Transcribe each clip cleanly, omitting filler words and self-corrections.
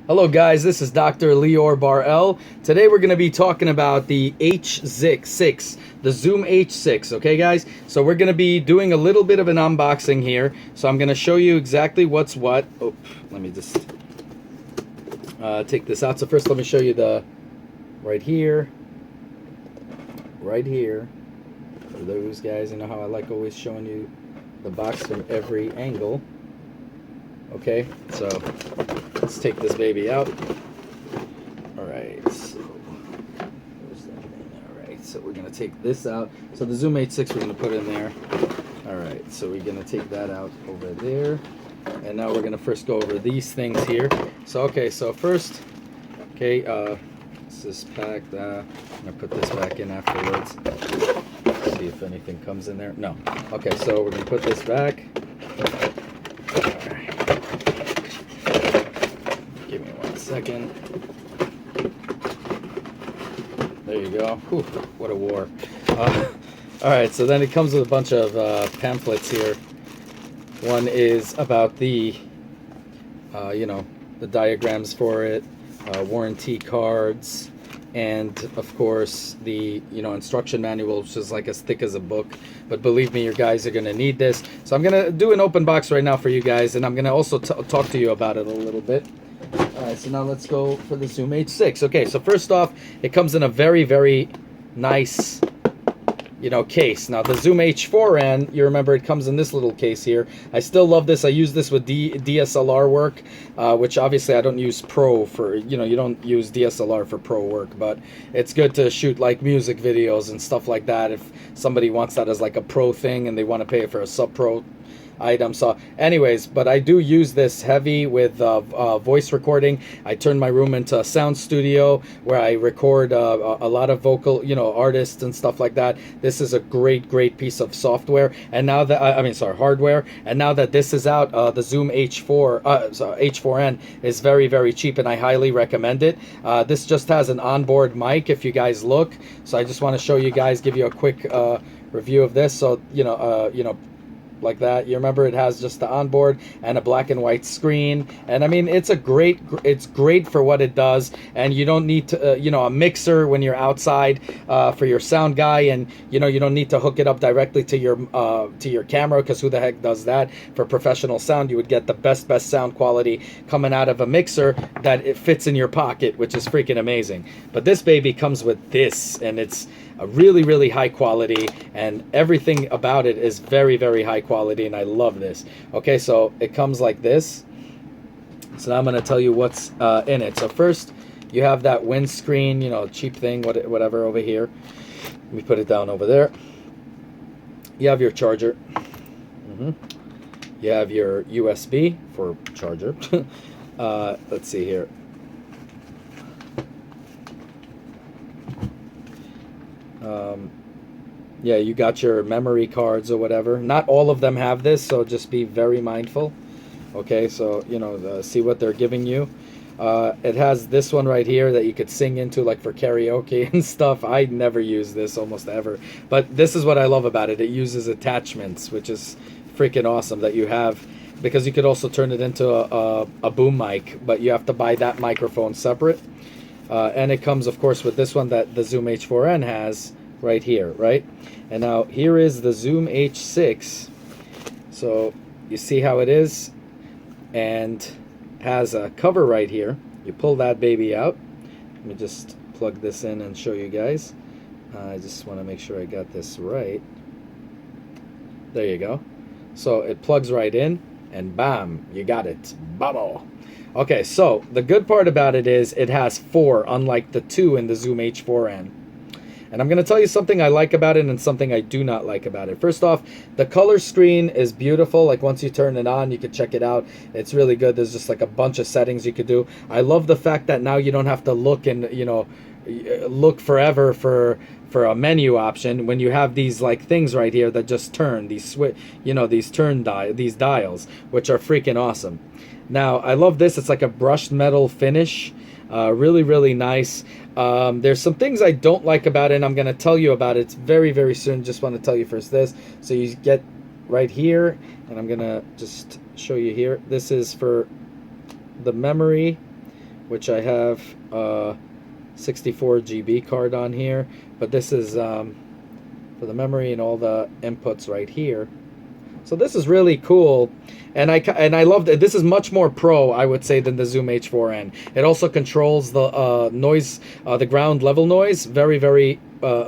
Hello guys, this is Dr. Lior Bar-El. Today we're going to be talking about the H6, the Zoom H6, okay guys? So we're going to be doing a little bit of an unboxing here. So I'm going to show you exactly what's what. Oh, let me just take this out. So first let me show you the right here. For those guys, you know how I like always showing you the box from every angle. Okay, so let's take this baby out. Alright, so where's that thing? Alright, so we're gonna take this out. So the Zoom H6 we're gonna put in there. Alright, so we're gonna take that out over there. And now we're gonna first go over these things here. So okay, so first, okay, this is packed. I'm gonna put this back in afterwards. See if anything comes in there. No. Okay, so we're gonna put this back. Second. There you go. Whew, what a war. Alright, so then it comes with a bunch of pamphlets here. One is about the, you know, the diagrams for it, warranty cards, and of course the, you know, instruction manual, which is like as thick as a book. But believe me, you guys are going to need this. So I'm going to do an open box right now for you guys, and I'm going to also talk to you about it a little bit. Alright, so now let's go for the Zoom H6. Okay, so first off, it comes in a very, very nice, you know, case. Now, the Zoom H4n, you remember it comes in this little case here. I still love this. I use this with DSLR work, which obviously I don't use pro for, you know, you don't use DSLR for pro work, but it's good to shoot like music videos and stuff like that if somebody wants that as like a pro thing and they want to pay for a sub-pro item. So anyways, but I do use this heavy with voice recording. I turn my room into a sound studio where I record a lot of vocal, you know, artists and stuff like that. This is a great piece of software. And now that I mean, sorry, hardware. And now that this is out, the Zoom H4n is very cheap, and I highly recommend it. This just has an onboard mic if you guys look. So I just want to show you guys, give you a quick review of this. So you know, like that. You remember it has just the onboard and a black and white screen, and I mean it's great for what it does. And you don't need to you know, a mixer when you're outside for your sound guy, and you know, you don't need to hook it up directly to your camera, because who the heck does that? For professional sound, you would get the best sound quality coming out of a mixer that it fits in your pocket, which is freaking amazing. But this baby comes with this, and it's a really high quality, and everything about it is very high quality, and I love this. Okay, so it comes like this. So now I'm going to tell you what's in it. So first, you have that windscreen, you know, cheap thing, whatever, over here. Let me put it down over there. You have your charger. You have your USB for charger. Let's see here. Yeah, you got your memory cards or whatever. Not all of them have this, so just be very mindful. Okay, so, you know, see what they're giving you. It has this one right here that you could sing into, like for karaoke and stuff. I never use this almost ever, but this is what I love about it. It uses attachments, which is freaking awesome that you have, because you could also turn it into a boom mic, but you have to buy that microphone separate. And it comes, of course, with this one that the Zoom H4n has right here, right? And now here is the Zoom H6. So you see how it is, and has a cover right here. You pull that baby out. Let me just plug this in and show you guys. I just want to make sure I got this right. There you go. So it plugs right in, and bam, you got it. Bubble. Okay, so the good part about it is it has 4, unlike the 2 in the Zoom H4n. And I'm going to tell you something I like about it and something I do not like about it. First off, the color screen is beautiful. Like once you turn it on, you can check it out. It's really good. There's just like a bunch of settings you could do. I love the fact that now you don't have to look and, you know, look forever for a menu option when you have these like things right here that just turn these you know, these dials, which are freaking awesome. Now I love this. It's like a brushed metal finish. Really nice. There's some things I don't like about it, and I'm going to tell you about it very soon. Just want to tell you first this. So you get right here, and I'm going to just show you here. This is for the memory which I have 64 GB card on here, but this is for the memory and all the inputs right here. So this is really cool, and I love that this is much more pro, I would say, than the Zoom H4n. It also controls the noise, the ground level noise, very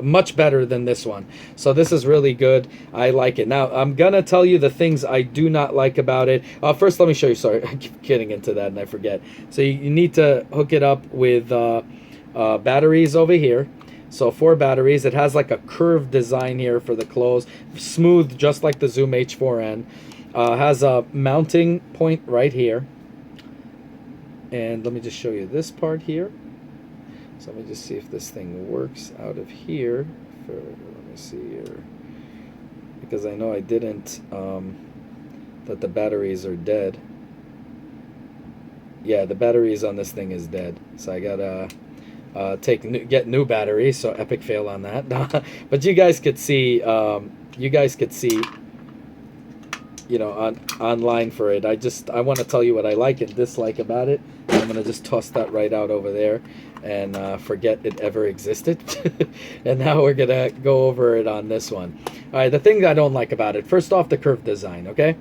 much better than this one. So this is really good. I like it. Now I'm gonna tell you the things I do not like about it. First, let me show you. Sorry, I keep getting into that and I forget. So you need to hook it up with batteries over here. So 4 batteries. It has like a curved design here for the close, smooth just like the Zoom H4n. Has a mounting point right here. And let me just show you this part here. So let me just see if this thing works out of here. Let me see here. Because I know I didn't, that the batteries are dead. Yeah, the batteries on this thing is dead. So I gotta get new batteries, so epic fail on that. But you guys could see, you know, online for it. I want to tell you what I like and dislike about it. I'm gonna just toss that right out over there and forget it ever existed. And now we're gonna go over it on this one. All right, the thing I don't like about it, first off, the curved design. Okay.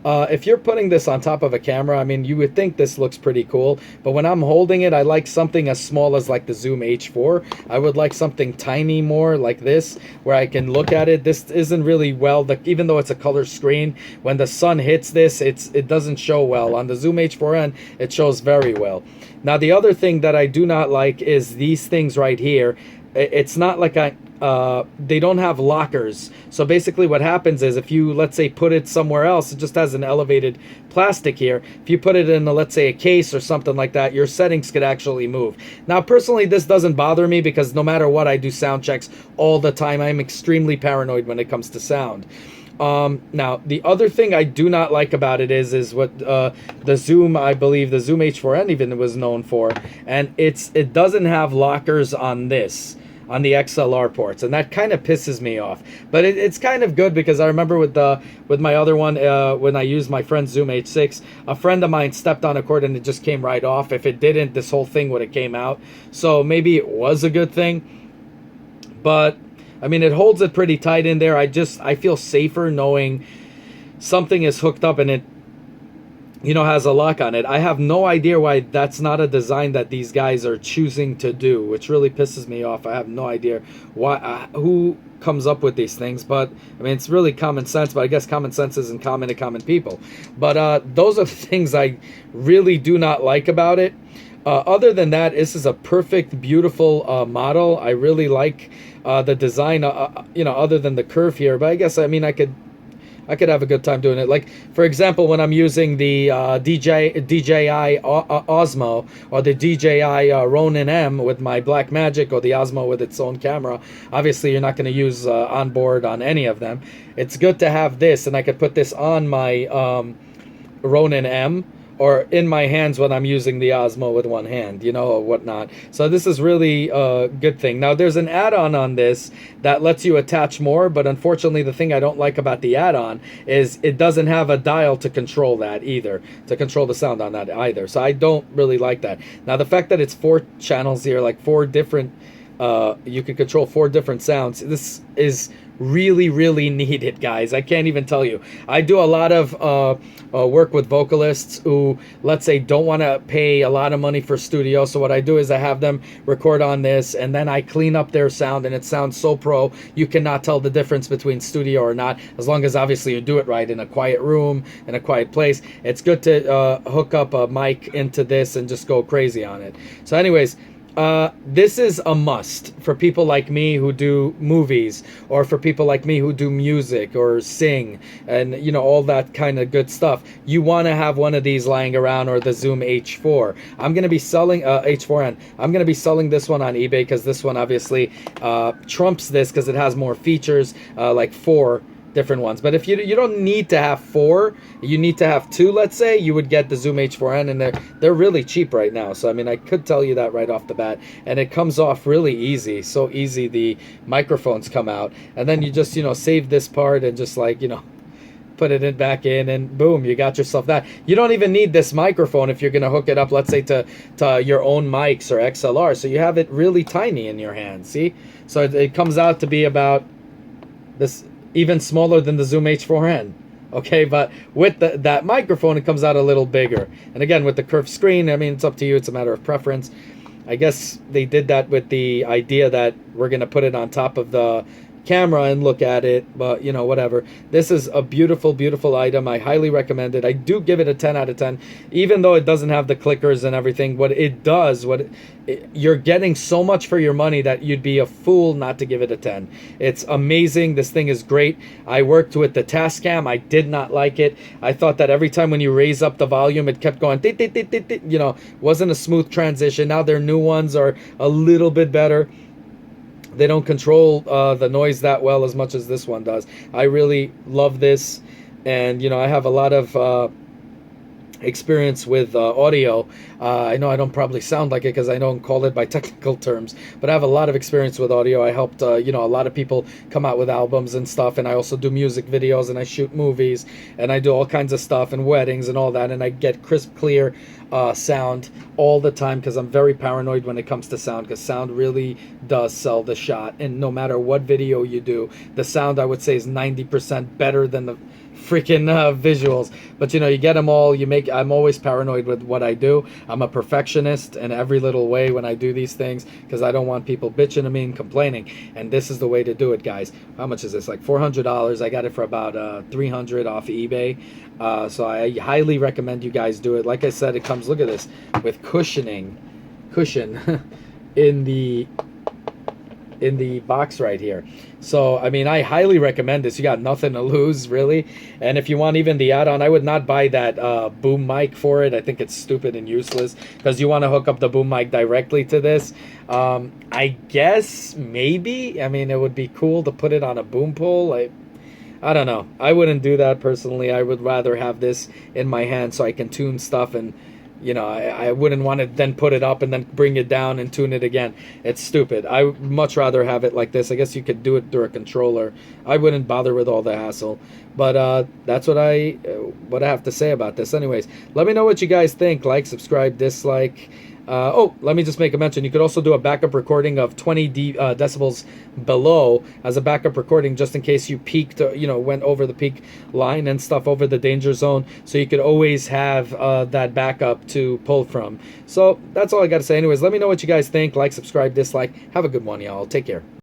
If you're putting this on top of a camera, I mean, you would think this looks pretty cool, but when I'm holding it, I like something as small as like the Zoom H4. I would like something tiny more like this, where I can look at it. This isn't really well, even though it's a color screen, when the sun hits this, it doesn't show well. On the Zoom H4n, it shows very well. Now, the other thing that I do not like is these things right here. It's not like they don't have lockers. So basically what happens is if you, let's say, put it somewhere else, it just has an elevated plastic here. If you put it in, let's say, a case or something like that, your settings could actually move. Now, personally, this doesn't bother me because no matter what, I do sound checks all the time. I'm extremely paranoid when it comes to sound. Now, the other thing I do not like about it is what the Zoom, I believe the Zoom H4n even was known for, and it doesn't have lockers on this, on the XLR ports, and that kind of pisses me off. But it's kind of good because I remember with my other one, when I used my friend's Zoom H6, a friend of mine stepped on a cord and it just came right off. If it didn't, this whole thing would have came out. So maybe it was a good thing, but I mean, it holds it pretty tight in there. I feel safer knowing something is hooked up and it, you know, has a lock on it. I have no idea why that's not a design that these guys are choosing to do, which really pisses me off. I have no idea why, who comes up with these things, but I mean, it's really common sense, but I guess common sense isn't common to common people. But those are the things I really do not like about it. Other than that, this is a perfect, beautiful model. I really like the design, you know, other than the curve here. But I guess, I mean, I could have a good time doing it. Like, for example, when I'm using the DJI Osmo or the DJI RONIN-M with my Blackmagic, or the Osmo with its own camera, obviously you're not going to use onboard on any of them. It's good to have this, and I could put this on my RONIN-M, or in my hands when I'm using the Osmo with one hand, you know, or whatnot. So this is really a good thing. Now, there's an add-on on this that lets you attach more, but unfortunately, the thing I don't like about the add-on is it doesn't have a dial to control that either, to control the sound on that either. So I don't really like that. Now, the fact that it's 4 channels here, like 4 different, you can control 4 different sounds, this is really needed, guys. I can't even tell you. I do a lot of work with vocalists who, let's say, don't want to pay a lot of money for studio. So what I do is I have them record on this, and then I clean up their sound, and it sounds so pro you cannot tell the difference between studio or not, as long as obviously you do it right in a quiet room, in a quiet place. It's good to hook up a mic into this and just go crazy on it. So anyways, this is a must for people like me who do movies, or for people like me who do music or sing, and you know, all that kind of good stuff. You want to have one of these lying around, or the Zoom H4. I'm going to be selling H4n. I'm going to be selling this one on eBay because this one obviously trumps this because it has more features, like 4 different ones. But if you don't need to have 4, you need to have 2, let's say, you would get the Zoom H4n, and they're really cheap right now. So I mean, I could tell you that right off the bat, and it comes off really easy. So easy, the microphones come out, and then you just, you know, save this part and just, like, you know, put it in back in, and boom, you got yourself that. You don't even need this microphone if you're gonna hook it up, let's say to your own mics or XLR. So you have it really tiny in your hand. See, so it comes out to be about this, even smaller than the Zoom H4n. Okay, but with that microphone, it comes out a little bigger. And again, with the curved screen, I mean, it's up to you. It's a matter of preference. I guess they did that with the idea that we're going to put it on top of the camera and look at it, but you know, whatever. This is a beautiful, beautiful item. I highly recommend it. I do give it a 10 out of 10, even though it doesn't have the clickers and everything. What it does, you're getting so much for your money that you'd be a fool not to give it a 10. It's amazing. This thing is great. I worked with the Tascam. I did not like it. I thought that every time when you raise up the volume, it kept going, you know, wasn't a smooth transition. Now their new ones are a little bit better. They don't control the noise that well as much as this one does. I really love this, and you know, I have a lot of experience with audio. I know I don't probably sound like it because I don't call it by technical terms, but I have a lot of experience with audio. I helped you know, a lot of people come out with albums and stuff, and I also do music videos, and I shoot movies, and I do all kinds of stuff, and weddings and all that, and I get crisp, clear sound all the time because I'm very paranoid when it comes to sound, because sound really does sell the shot. And no matter what video you do, the sound, I would say, is 90% better than the freaking visuals. But you know, you get them all, I'm always paranoid with what I do. I'm a perfectionist in every little way when I do these things, because I don't want people bitching at me and complaining, and this is the way to do it, guys. How much is this? Like $400. I got it for about $300 off eBay. So I highly recommend you guys do it. Like I said, it comes, look at this, with cushion in the box right here. So I mean, I highly recommend this. You got nothing to lose, really. And if you want even the add-on, I would not buy that boom mic for it. I think it's stupid and useless, because you want to hook up the boom mic directly to this. I guess maybe, I mean, it would be cool to put it on a boom pole. I don't know. I wouldn't do that personally. I would rather have this in my hand so I can tune stuff, and you know, I wouldn't want to then put it up and then bring it down and tune it again. It's stupid. I would much rather have it like this. I guess you could do it through a controller. I wouldn't bother with all the hassle. But that's what I have to say about this. Anyways, let me know what you guys think. Like, subscribe, dislike. Oh, let me just make a mention. You could also do a backup recording of 20 decibels below as a backup recording, just in case you peaked, you know, went over the peak line and stuff, over the danger zone. So you could always have that backup to pull from. So that's all I got to say. Anyways, let me know what you guys think. Like, subscribe, dislike. Have a good one, y'all. Take care.